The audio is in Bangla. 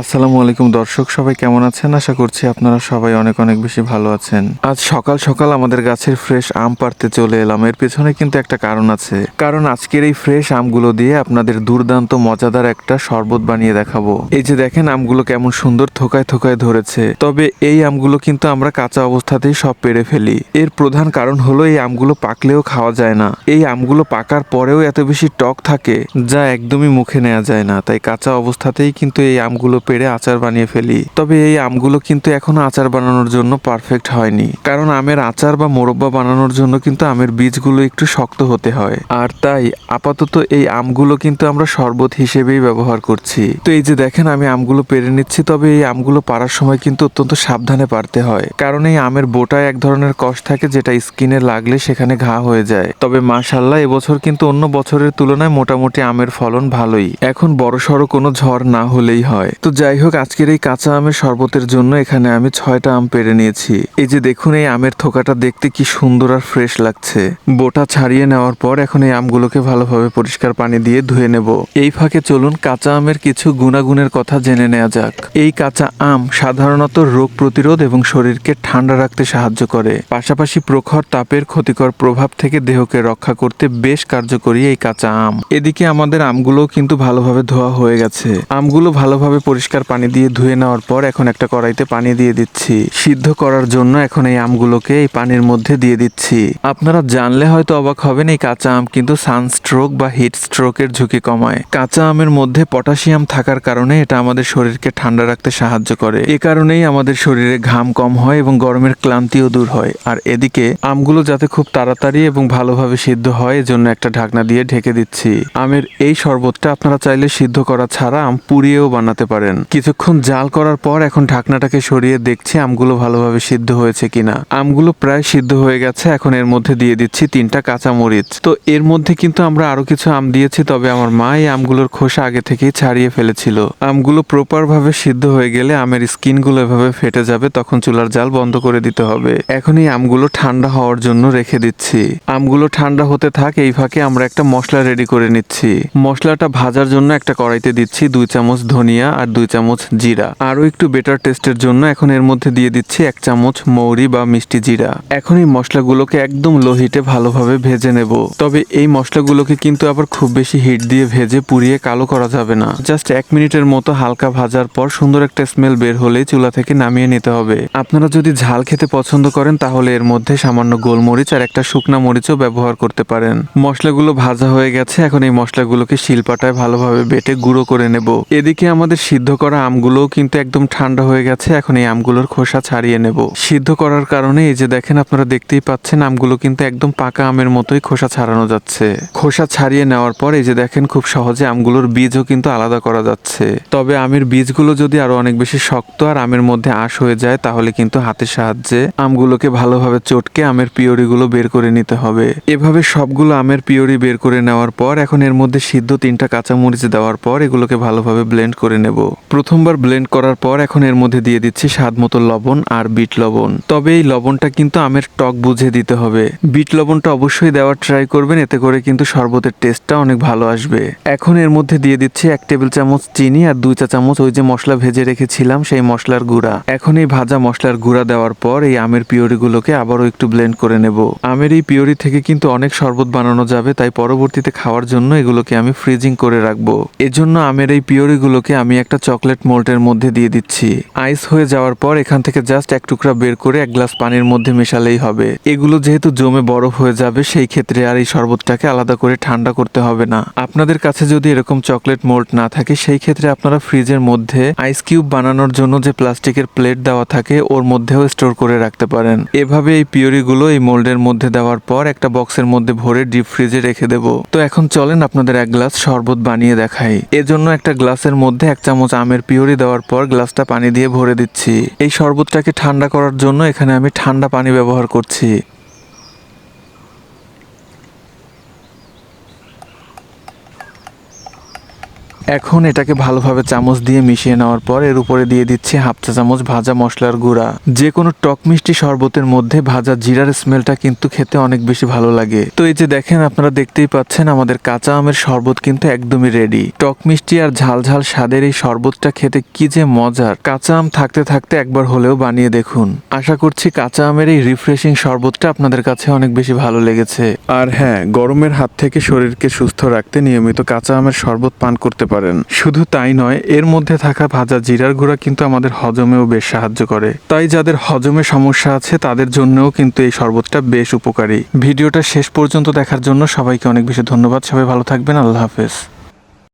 আসসালামু আলাইকুম দর্শক, সবাই কেমন আছেন? আশা করছি আপনারা সবাই অনেক অনেক বেশি ভালো আছেন। আজ সকাল সকাল আমাদের গাছের ফ্রেশ আম পাড়তে চলে এলাম। এর পেছনে কিন্তু একটা কারণ আছে, কারণ আজকের এই ফ্রেশ আমগুলো দিয়ে আপনাদের দুর্দান্ত মজাদার একটা শরবত বানিয়ে দেখাবো। এই যে দেখেন আমগুলো কেমন সুন্দর থোকায় থোকায় ধরেছে। তবে এই আমগুলো কিন্তু আমরা কাঁচা অবস্থাতেই সব পেড়ে ফেলি। এর প্রধান কারণ হলো এই আমগুলো পাকলেও খাওয়া যায় না। এই আমগুলো পাকার পরেও এত বেশি টক থাকে যা একদমই মুখে নেওয়া যায় না। তাই কাঁচা অবস্থাতেই কিন্তু এই আমগুলো পেড়ে আচার বানিয়ে ফেলি। তবে এই আমগুলো কিন্তু এখনো আচার বানানোর জন্য পারফেক্ট হয়নি, কারণ আমের আচার বা মোরব্বা বানানোর জন্য কিন্তু আমের বীজগুলো একটু শক্ত হতে হয়। আর তাই আপাতত এই আমগুলো কিন্তু আমরা শরবত হিসেবেই ব্যবহার করছি। তো এই যে দেখেন আমি আমগুলো পেড়ে নিচ্ছি। তবে এই আমগুলো পাড়ার সময় কিন্তু অত্যন্ত সাবধানে পারতে হয়, কারণ এই আমের বোটায় এক ধরনের কষ থাকে যেটা স্কিনে লাগলে সেখানে ঘা হয়ে যায়। তবে মাশাআল্লাহ এবছর কিন্তু অন্য বছরের তুলনায় মোটামুটি আমের ফলন ভালোই। এখন বড়সড় কোনো ঝড় না হলেই হয়। তো যাই হোক, আজকের এই কাঁচা আমের শরবতের জন্য এখানে আমি 6টা আম পেড়ে নিয়েছি। এই যে দেখুন, এই আমের থোকাটা দেখতে কি সুন্দর আর ফ্রেশ লাগছে। বোটা ছাড়িয়ে নেওয়ার পর এখন এই আমগুলোকে ভালোভাবে পরিষ্কার পানি দিয়ে ধুয়ে নেব। এই ফাঁকে চলুন কাঁচা আমের কিছু গুণাগুণের কথা জেনে নেওয়া যাক। এই কাঁচা আম সাধারণত রোগ প্রতিরোধ এবং শরীরকে ঠান্ডা রাখতে সাহায্য করে। পাশাপাশি প্রখর তাপের ক্ষতিকর প্রভাব থেকে দেহকে রক্ষা করতে বেশ কার্যকরী এই কাঁচা আম। এদিকে আমাদের আমগুলো কিন্তু ভালোভাবে ধোয়া হয়ে গেছে। আমগুলো ভালোভাবে পরিষ্কার পানি দিয়ে ধুয়ে নেওয়ার পর এখন একটা কড়াইতে পানি দিয়ে দিচ্ছি সিদ্ধ করার জন্য। এখন এই আমগুলোকে এই পানির মধ্যে দিয়ে দিচ্ছি। আপনারা জানলে হয়তো অবাক হবেন, এই কাঁচা আম কিন্তু সানস্ট্রোক বা হিট স্ট্রোকের ঝুঁকি কমায়। কাঁচা আমের মধ্যে পটাশিয়াম থাকার কারণে এটা আমাদের শরীরকে ঠান্ডা রাখতে সাহায্য করে। এ কারণেই আমাদের শরীরে ঘাম কম হয় এবং গরমের ক্লান্তিও দূর হয়। আর এদিকে আমগুলো যাতে খুব তাড়াতাড়ি এবং ভালোভাবে সিদ্ধ হয় এজন্য একটা ঢাকনা দিয়ে ঢেকে দিচ্ছি। আমের এই শরবতটা আপনারা চাইলে সিদ্ধ করা ছাড়া আম পুড়িয়েও বানাতে পারেন। কিছুক্ষণ জাল করার পর এখন ঢাকনাটাকে সরিয়ে দেখছি আমগুলো ভালোভাবে সিদ্ধ হয়েছে কিনা। আমগুলো প্রায় সিদ্ধ হয়ে গেছে। এখন এর মধ্যে দিয়ে দিচ্ছি 3টা কাঁচা মরিচ। তো এর মধ্যে কিন্তু আমরা আরো কিছু আম দিয়েছি, তবে আমার মা এই আমগুলোর খোসা আগে থেকেই ছাড়িয়ে ফেলেছিল। আমগুলো প্রপার ভাবে সিদ্ধ হয়ে গেলে আমের স্কিনগুলো এভাবে ফেটে যাবে, তখন চুলার জাল বন্ধ করে দিতে হবে। এখন এই আমগুলো ঠান্ডা হওয়ার জন্য রেখে দিচ্ছি। আমগুলো ঠান্ডা হতে থাক, এই ফাঁকে আমরা একটা মশলা রেডি করে নিচ্ছি। মশলাটা ভাজার জন্য একটা কড়াইতে দিচ্ছি 2 চামচ ধনিয়া আর 2 চামচ জিরা। আরো একটু বেটার টেস্টের জন্য এখন এর মধ্যে দিয়ে দিচ্ছি 1 চামচ মৌরি বা মিষ্টি জিরা। এখন এই মশলাগুলোকে একদম লো হিটে ভালোভাবে ভেজে নেব। তবে এই মশলাগুলোকে কিন্তু আবার খুব বেশি হিট দিয়ে ভেজে পুড়িয়ে কালো করা যাবে না। জাস্ট 1 মিনিটের মতো হালকা ভাজার পর সুন্দর একটা স্মেল বের হলেই চুলা থেকে নামিয়ে নিতে হবে। আপনারা যদি ঝাল খেতে পছন্দ করেন তাহলে এর মধ্যে সামান্য গোলমরিচ আর একটা শুকনা মরিচও ব্যবহার করতে পারেন। মশলাগুলো ভাজা হয়ে গেছে। এখন এই মশলাগুলোকে শিলপাটায় ভালোভাবে বেটে গুঁড়ো করে নেব। এদিকে আমাদের সিদ্ধ করা আমগুলোও কিন্তু একদম ঠান্ডা হয়ে গেছে। এখন এই আমগুলোর খোসা ছাড়িয়ে নেব। সিদ্ধ করার কারণে এই যে দেখেন, আপনারা দেখতেই পাচ্ছেন আমগুলো কিন্তু একদম পাকা আমের মতোই খোসা ছাড়ানো যাচ্ছে। খোসা ছাড়িয়ে নেওয়ার পর এই যে দেখেন, খুব সহজে আমগুলোর বীজও কিন্তু আলাদা করা যাচ্ছে। তবে আমের বীজগুলো যদি আরো অনেক বেশি শক্ত আর আমের মধ্যে আঁশ হয়ে যায় তাহলে কিন্তু হাতের সাহায্যে আমগুলোকে ভালোভাবে চটকে আমের পিওরিগুলো বের করে নিতে হবে। এভাবে সবগুলো আমের পিওরি বের করে নেওয়ার পর এখন এর মধ্যে সিদ্ধ 3টা কাঁচামরিচ দেওয়ার পর এগুলোকে ভালোভাবে ব্লেন্ড করে নেব। প্রথমবার ব্লেন্ড করার পর এখন এর মধ্যে দিয়ে দিচ্ছি স্বাদ মতো লবণ আর বিট লবণ। তবে এই লবণটা কিন্তু আমের টক বুঝে দিতে হবে। বিট লবণটা অবশ্যই দেওয়ার ট্রাই করবেন, এতে করে কিন্তু শরবতের টেস্টটা অনেক ভালো আসবে। এখন এর মধ্যে দিয়ে দিচ্ছি 1 টেবিল চামচ চিনি আর 2 চা চামচ ওই যে মশলা ভেজে রেখেছিলাম সেই মশলার গুঁড়া। এখন এই ভাজা মশলার গুঁড়া দেওয়ার পর এই আমের পিওরিগুলোকে আবারও একটু ব্লেন্ড করে নেব। আমের এই পিওরি থেকে কিন্তু অনেক শরবত বানানো যাবে, তাই পরবর্তীতে খাওয়ার জন্য এগুলোকে আমি ফ্রিজিং করে রাখবো। এজন্য আমের এই পিওরিগুলোকে আমি একটা চকলেট মোল্ডের মধ্যে দিয়ে দিচ্ছি। আইস হয়ে যাওয়ার পর এখান থেকে জাস্ট 1 টুকরা বের করে 1 গ্লাস পানির মধ্যে মেশালেই হবে। এগুলো যেহেতু জমে বরফ হয়ে যাবে, সেই ক্ষেত্রে আর এই শরবতটাকে আলাদা করে ঠান্ডা করতে হবে না। আপনাদের কাছে যদি এরকম চকলেট মোল্ড না থাকে সেই ক্ষেত্রে আপনারা ফ্রিজের মধ্যে আইস কিউব বানানোর জন্য যে প্লাস্টিকের প্লেট দেওয়া থাকে ওর মধ্যেও স্টোর করে রাখতে পারেন। এভাবে এই পিওরিগুলো এই মোল্ডের মধ্যে দেওয়ার পর একটা বক্সের মধ্যে ভরে ডিপ ফ্রিজে রেখে দেব। তো এখন চলেন আপনাদের 1 গ্লাস শরবত বানিয়ে দেখাই। এজন্য একটা গ্লাসের মধ্যে 1 চামচ আমের পিওরি দেওয়ার পর গ্লাসটা পানি দিয়ে ভরে দিচ্ছি। এই শরবতটাকে ঠান্ডা করার জন্য এখানে আমি ঠান্ডা পানি ব্যবহার করছি। এখন এটাকে ভালোভাবে চামচ দিয়ে মিশিয়ে নেওয়ার পর এর উপরে দিয়ে দিচ্ছি হাফ চা চামচ ভাজা মশলার গুঁড়া। যে কোনো টক মিষ্টি শরবতের মধ্যে ভাজা জিরার স্মেলটা কিন্তু খেতে অনেক বেশি ভালো লাগে। তো এই যে দেখেন, আপনারা দেখতেই পাচ্ছেন আমাদের কাঁচা আমের শরবত কিন্তু একদমই রেডি। টক মিষ্টি আর ঝাল ঝাল স্বাদের এই শরবতটা খেতে কি যে মজার। কাঁচা আম থাকতে থাকতে একবার হলেও বানিয়ে দেখুন। আশা করছি কাঁচা আমের এই রিফ্রেশিং শরবতটা আপনাদের কাছে অনেক বেশি ভালো লেগেছে। আর হ্যাঁ, গরমের হাত থেকে শরীরকে সুস্থ রাখতে নিয়মিত কাঁচা আমের শরবত পান করতে পারেন। শুধু তাই নয়, এর মধ্যে থাকা ভাজা জিরার গুঁড়া কিন্তু আমাদের হজমেও বেশ সাহায্য করে। তাই যাদের হজমে সমস্যা আছে তাদের জন্যও কিন্তু এই শরবতটা বেশ উপকারী। ভিডিওটা শেষ পর্যন্ত দেখার জন্য সবাইকে অনেক বেশি ধন্যবাদ। সবাই ভালো থাকবেন। আল্লাহ হাফেজ।